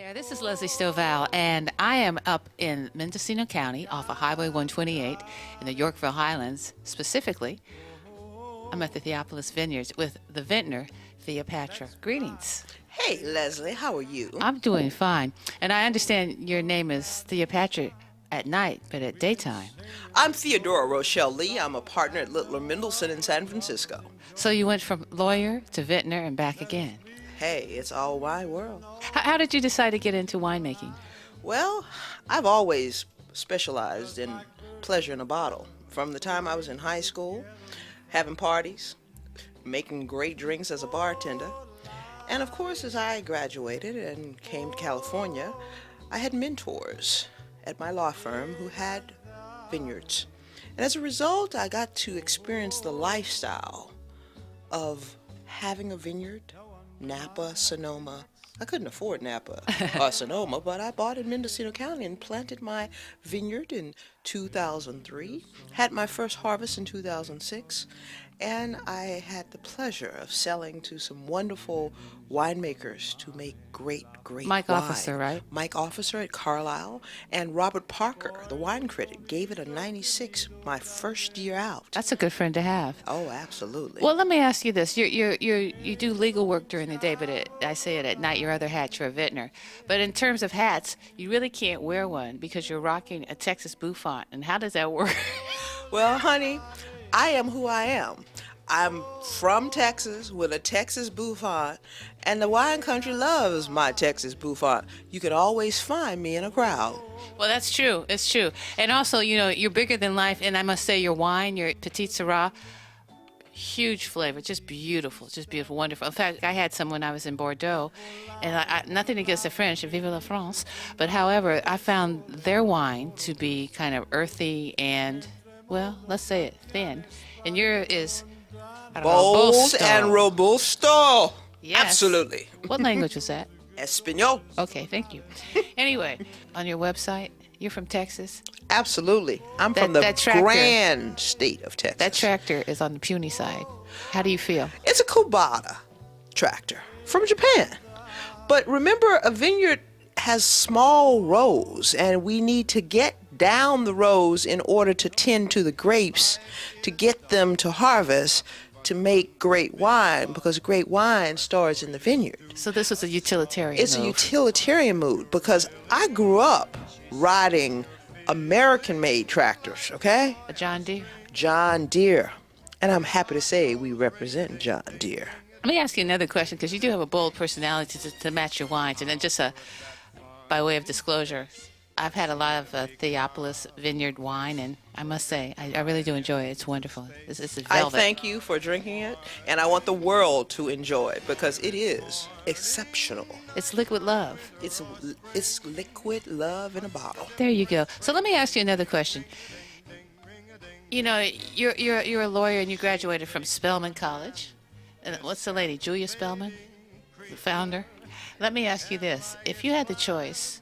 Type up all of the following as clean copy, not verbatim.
there. This is Leslie Stoval, and I am up in Mendocino County off of Highway 128 in the Yorkville Highlands. Specifically, I'm at the Theopolis Vineyards with the vintner, Theo Patra. Greetings. Hey, Leslie, how are you? I'm doing fine. And I understand your name is Theo Patra at night, but at daytime. I'm Theodora Rochelle Lee. I'm a partner at Littler Mendelson in San Francisco. So you went from lawyer to vintner and back again. Hey, it's all wine world. How did you decide to get into winemaking? Well, I've always specialized in pleasure in a bottle. From the time I was in high school, having parties, making great drinks as a bartender. And of course, as I graduated and came to California, I had mentors at my law firm who had vineyards. And as a result, I got to experience the lifestyle of having a vineyard, Napa, Sonoma. I couldn't afford Napa or Sonoma, but I bought in Mendocino County and planted my vineyard in 2003, had my first harvest in 2006, and I had the pleasure of selling to some wonderful winemakers to make great Mike wine. Officer, right? Mike Officer at Carlisle, and Robert Parker, the wine critic, gave it a 96 my first year out. That's a good friend to have. Oh, absolutely. Well, let me ask you this. You do legal work during the day, but I say it at night, your other hat, you're a vintner. But in terms of hats, you really can't wear one because you're rocking a Texas bouffant. And how does that work? Well, honey, I am who I am. I'm from Texas with a Texas bouffant, and the wine country loves my Texas bouffant. You can always find me in a crowd. Well, that's true. It's true. And also, you're bigger than life. And I must say, your wine, your Petite Syrah, huge flavor, just beautiful, wonderful. In fact, I had some when I was in Bordeaux, and I nothing against the French, vive la France, but however, I found their wine to be kind of earthy and, well, let's say it, thin. And yours is, I don't know, Bold robusto. and robusto. Yes. Absolutely. What language was that? Espanol. Okay, thank you. Anyway, on your website, you're from Texas. Absolutely. I'm from the that tractor. grand state of Texas. That tractor is on the puny side. How do you feel? It's a Kubota tractor from Japan. But remember, a vineyard has small rows, and we need to get down the rows in order to tend to the grapes, to get them to harvest, to make great wine, because great wine starts in the vineyard. So this was a utilitarian It's move. a utilitarian mood, because I grew up riding American-made tractors, okay? A John Deere. John Deere. And I'm happy to say we represent John Deere. Let me ask you another question, because you do have a bold personality to match your wines. And then just by way of disclosure, I've had a lot of Theopolis Vineyard wine, and I must say, I really do enjoy it. It's wonderful. It's a velvet. I thank you for drinking it, and I want the world to enjoy it, because it is exceptional. It's liquid love. It's liquid love in a bottle. There you go. So let me ask you another question. You're a lawyer, and you graduated from Spelman College. And what's the lady, Julia Spelman, the founder? Let me ask you this. If you had the choice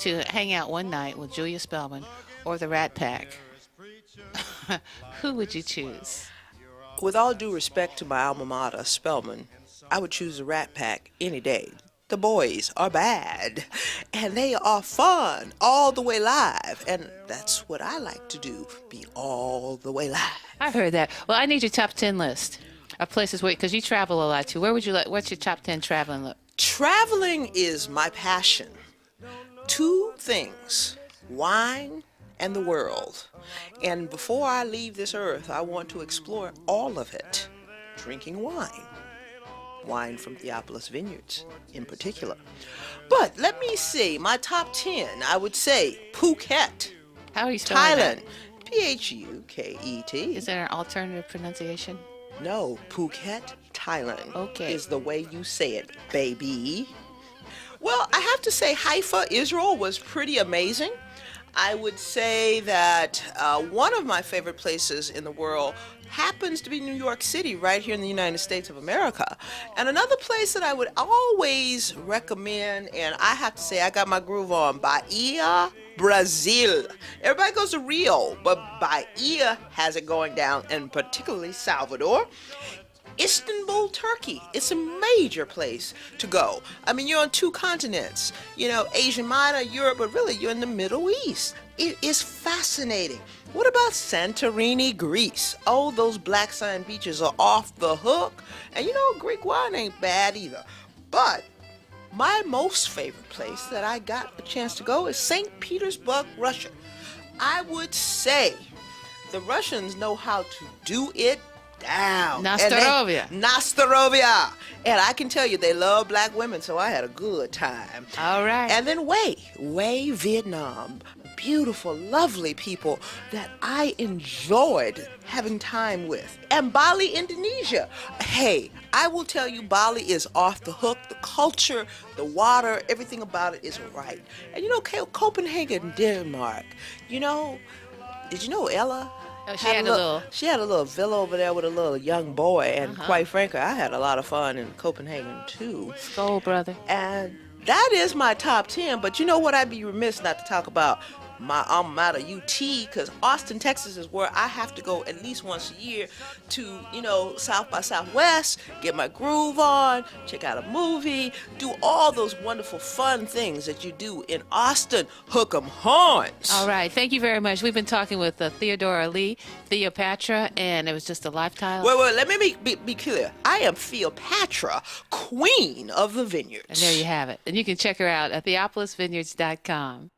to hang out one night with Julia Spelman or the Rat Pack, who would you choose? With all due respect to my alma mater, Spelman, I would choose the Rat Pack any day. The boys are bad, and they are fun all the way live, and that's what I like to do, be all the way live. I've heard that. Well, I need your top 10 list of places where, because you travel a lot too. Where would you like? What's your top 10 traveling look? Traveling is my passion. Two things, wine and the world. And before I leave this earth, I want to explore all of it. Drinking wine. Wine from Theopolis Vineyards in particular. But let me see, my top 10, I would say Phuket, How are you spelling Thailand, that? Phuket. Is there an alternative pronunciation? No, Phuket, Thailand. Okay. Is the way you say it, baby. Well, I have to say Haifa, Israel was pretty amazing. I would say that one of my favorite places in the world happens to be New York City, right here in the United States of America. And another place that I would always recommend, and I have to say I got my groove on, Bahia, Brazil. Everybody goes to Rio, but Bahia has it going down, and particularly Salvador. Istanbul, Turkey. It's a major place to go. I mean, you're on two continents, Asia Minor, Europe, but really you're in the Middle East. It is fascinating. What about Santorini, Greece? Oh, those black sand beaches are off the hook. And Greek wine ain't bad either. But my most favorite place that I got a chance to go is St. Petersburg, Russia. I would say the Russians know how to do it down. Nastarovia. Nastarovia. And I can tell you, they love black women, so I had a good time. All right. And then Hue, Vietnam. Beautiful, lovely people that I enjoyed having time with. And Bali, Indonesia. Hey, I will tell you, Bali is off the hook. The culture, the water, everything about it is right. And Copenhagen, Denmark. Did you know Ella? Oh, She had a little villa over there with a little young boy, and quite frankly, I had a lot of fun in Copenhagen too. Skål, brother. And that is my top 10, but you know what? I'd be remiss not to talk about my alma mater, UT, because Austin, Texas is where I have to go at least once a year to, South by Southwest, get my groove on, check out a movie, do all those wonderful fun things that you do in Austin. Hook 'em horns. All right. Thank you very much. We've been talking with Theodora Lee, Theo Patra, and it was just a lifetime. Wait, let me be clear. I am Theo Patra, queen of the vineyards. And there you have it. And you can check her out at theopolisvineyards.com.